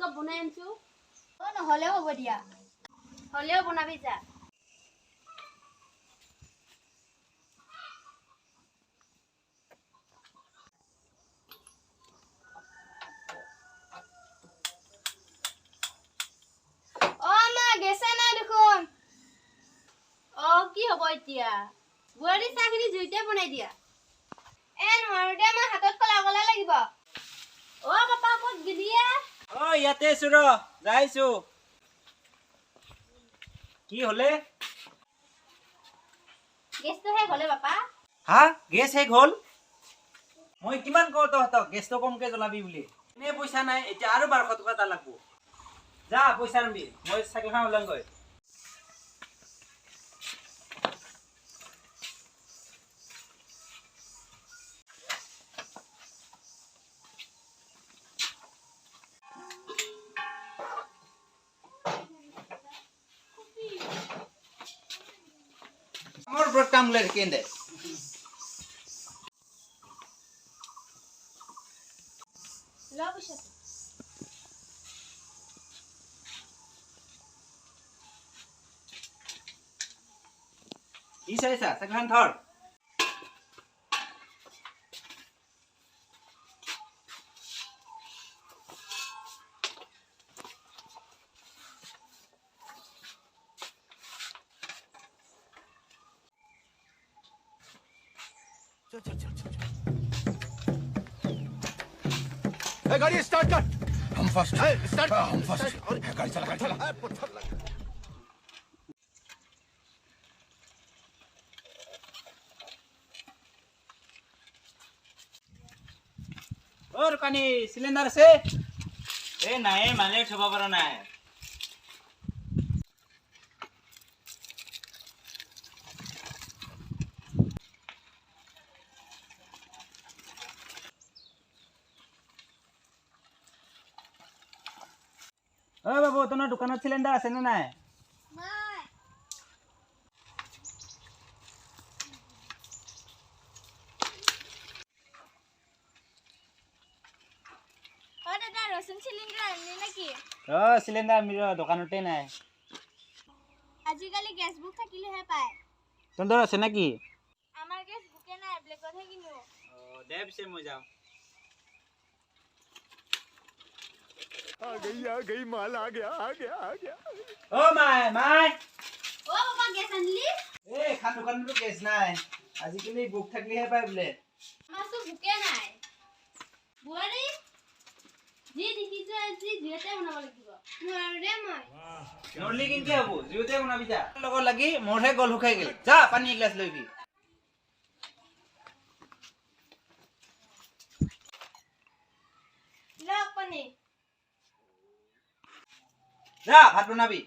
cup বনাই আনছো নহ'লেও হ'ব দিয়া হলেও বনাবি যা গেছে নাই দেখোন কি হ'ব এতিয়া বুঢ়ী চাহখিনি জুইতে বনাই দিয়া নোৱাৰো দে মই হাতত কলা লাগিব পাপা ক'ত গিলিয়ে ইয়াতে আছো ৰ যাইছো কি হলে গেছটো শেষ হলে পাপা হা গেছ শেষ হল মই কিমান কওঁ তহঁতক গেছটো কমকে জ্বলাবি বুলি এনে পইচা নাই এতিয়া আৰু 1200 টকা এটা লাগব যা পইচা আনবি মই চাইকেলখন ওলাংগৈ আমার ব্রড কামলে কেন্দে লও পইচা ই চাইছা চাইকেলখন ধৰ चल चल चल चल गाड़ी स्टार्ट कर हम फर्स्ट स्टार्ट हम फर्स्ट गाड़ी चला पत्थर लगा और पानी सिलेंडर से ए नहीं माले ठोबा पर ना है বাবু তোমাৰ দোকানত সিলিন্ডাৰ আছে নে নাই দাদা ৰচুন চিলিণ্ডাৰ আনিলে নেকি সিলিন্ডাৰ মিৰ দোকানতে নাই আজিকালি গেছ বুক থাকিলেহে পায় তন্দৰ আছে নেকি আমাৰ গেছ বুকে নাই ব্লেকতহে কিনো দে পিছে মই যাওঁ आ गई माल आ गया ओ माय পাপা গেছ আনলি ए খান দোকানতো গেছ নাই আজিকালি বুক থাকিলেহে পাই বোলে আমাৰতো বুকে নাই বুঢ়ী যি দেখিছো আজি জুইতে বনাব লাগিব নোৱাৰো দে মই নৰলি কিনকে হ'ব জুইতে বনাবি যা লগত লাগি মোৰহে গল শুকাই গেল যা পানী এগিলাছ লৈবি লওক পানী যা ভাত বনাবি